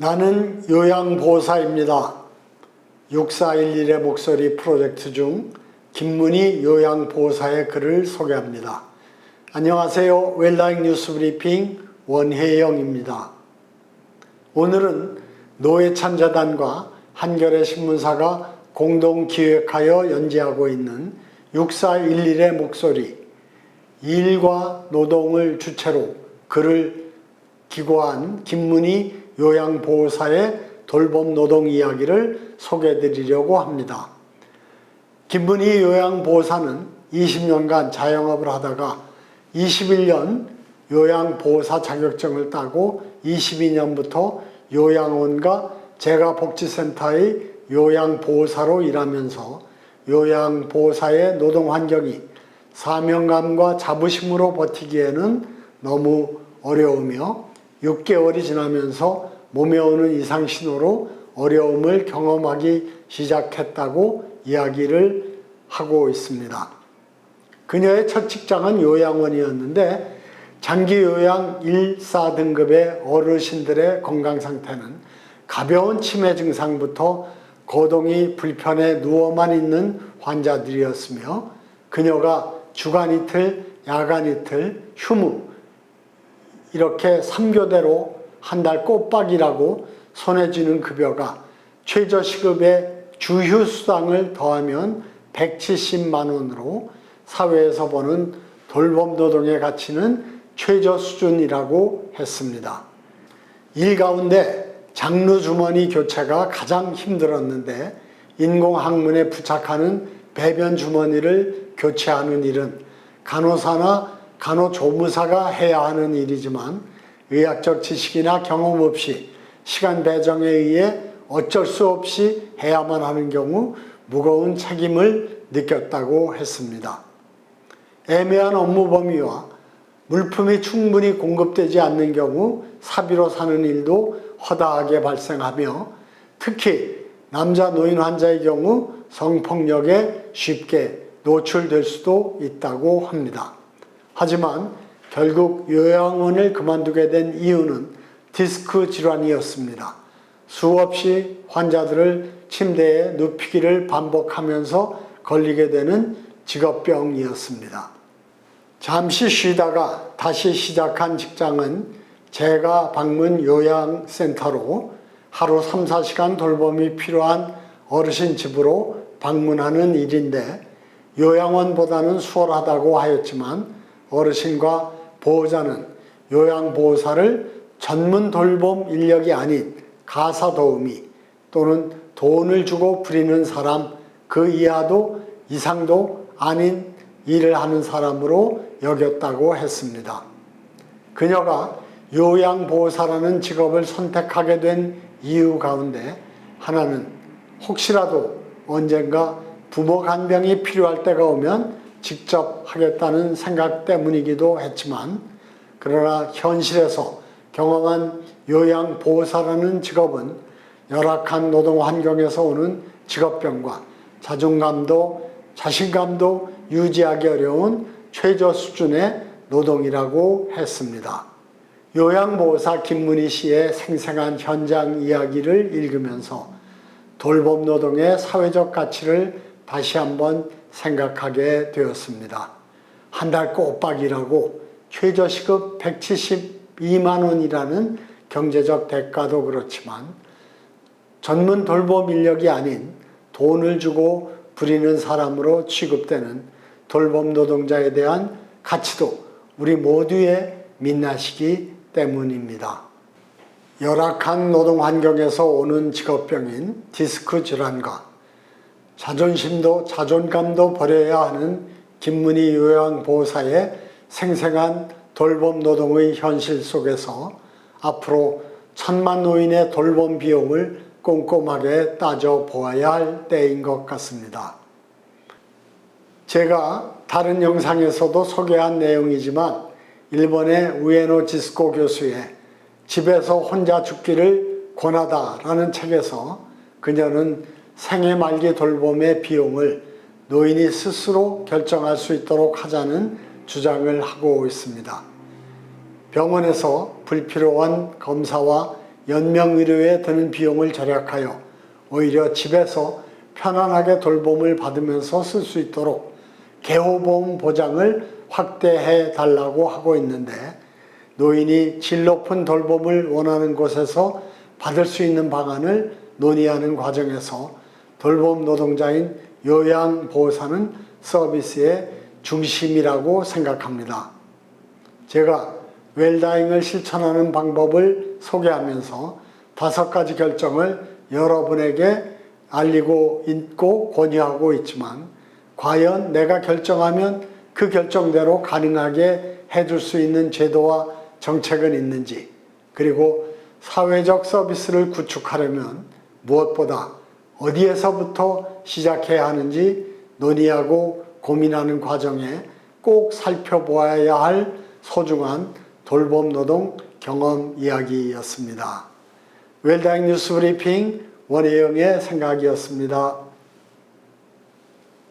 나는 요양보호사입니다. 6411의 목소리 프로젝트 중 김문희 요양보호사의 글을 소개합니다. 안녕하세요. 웰라잉 뉴스 브리핑 원혜영입니다. 오늘은 노회찬재단과 한겨레 신문사가 공동 기획하여 연재하고 있는 6411의 목소리, 일과 노동을 주체로 글을 기고한 김문희 요양보호사의 돌봄 노동 이야기를 소개해드리려고 합니다. 김문희 요양보호사는 20년간 자영업을 하다가 21년 요양보호사 자격증을 따고 22년부터 요양원과 재가복지센터의 요양보호사로 일하면서 요양보호사의 노동환경이 사명감과 자부심으로 버티기에는 너무 어려우며 6개월이 지나면서 몸에 오는 이상신호로 어려움을 경험하기 시작했다고 이야기를 하고 있습니다. 그녀의 첫 직장은 요양원이었는데 장기 요양 1, 4등급의 어르신들의 건강 상태는 가벼운 치매 증상부터 거동이 불편해 누워만 있는 환자들이었으며 그녀가 주간 이틀, 야간 이틀, 휴무 이렇게 3교대로 한 달 꼬박이라고 손에 쥐는 급여가 최저시급의 주휴수당을 더하면 170만 원으로 사회에서 보는 돌봄 노동의 가치는 최저 수준이라고 했습니다. 일 가운데 장르주머니 교체가 가장 힘들었는데 인공항문에 부착하는 배변 주머니를 교체하는 일은 간호사나 간호조무사가 해야 하는 일이지만 의학적 지식이나 경험 없이 시간 배정에 의해 어쩔 수 없이 해야만 하는 경우 무거운 책임을 느꼈다고 했습니다. 애매한 업무 범위와 물품이 충분히 공급되지 않는 경우 사비로 사는 일도 허다하게 발생하며 특히 남자 노인 환자의 경우 성폭력에 쉽게 노출될 수도 있다고 합니다. 하지만 결국 요양원을 그만두게 된 이유는 디스크 질환이었습니다. 수없이 환자들을 침대에 눕히기를 반복하면서 걸리게 되는 직업병이었습니다. 잠시 쉬다가 다시 시작한 직장은 재가 방문 요양센터로 하루 3, 4시간 돌봄이 필요한 어르신 집으로 방문하는 일인데 요양원보다는 수월하다고 하였지만 어르신과 보호자는 요양보호사를 전문 돌봄 인력이 아닌 가사도우미 또는 돈을 주고 부리는 사람 그 이하도 이상도 아닌 일을 하는 사람으로 여겼다고 했습니다. 그녀가 요양보호사라는 직업을 선택하게 된 이유 가운데 하나는 혹시라도 언젠가 부모 간병이 필요할 때가 오면 직접 하겠다는 생각 때문이기도 했지만 그러나 현실에서 경험한 요양보호사라는 직업은 열악한 노동 환경에서 오는 직업병과 자신감도 유지하기 어려운 최저 수준의 노동이라고 했습니다. 요양보호사 김문희 씨의 생생한 현장 이야기를 읽으면서 돌봄 노동의 사회적 가치를 다시 한번 생각하게 되었습니다. 한 달 꼬박 일하고 최저시급 172만 원이라는 경제적 대가도 그렇지만 전문 돌봄 인력이 아닌 돈을 주고 부리는 사람으로 취급되는 돌봄 노동자에 대한 가치도 우리 모두의 민낯이기 때문입니다. 열악한 노동 환경에서 오는 직업병인 디스크 질환과 자존감도 버려야 하는 김문희 요양보호사의 생생한 돌봄 노동의 현실 속에서 앞으로 1000만 노인의 돌봄 비용을 꼼꼼하게 따져보아야 할 때인 것 같습니다. 제가 다른 영상에서도 소개한 내용이지만 일본의 우에노 지스코 교수의 집에서 혼자 죽기를 권하다라는 책에서 그녀는 생애 말기 돌봄의 비용을 노인이 스스로 결정할 수 있도록 하자는 주장을 하고 있습니다. 병원에서 불필요한 검사와 연명의료에 드는 비용을 절약하여 오히려 집에서 편안하게 돌봄을 받으면서 쓸 수 있도록 개호보험 보장을 확대해 달라고 하고 있는데, 노인이 질 높은 돌봄을 원하는 곳에서 받을 수 있는 방안을 논의하는 과정에서 돌봄 노동자인 요양보호사는 서비스의 중심이라고 생각합니다. 제가 웰다잉을 실천하는 방법을 소개하면서 5가지 결정을 여러분에게 알리고 있고 권유하고 있지만, 과연 내가 결정하면 그 결정대로 가능하게 해줄 수 있는 제도와 정책은 있는지, 그리고 사회적 서비스를 구축하려면 무엇보다 어디에서부터 시작해야 하는지 논의하고 고민하는 과정에 꼭 살펴보아야 할 소중한 돌봄 노동 경험 이야기였습니다. 웰다잉 뉴스 브리핑 원혜영의 생각이었습니다.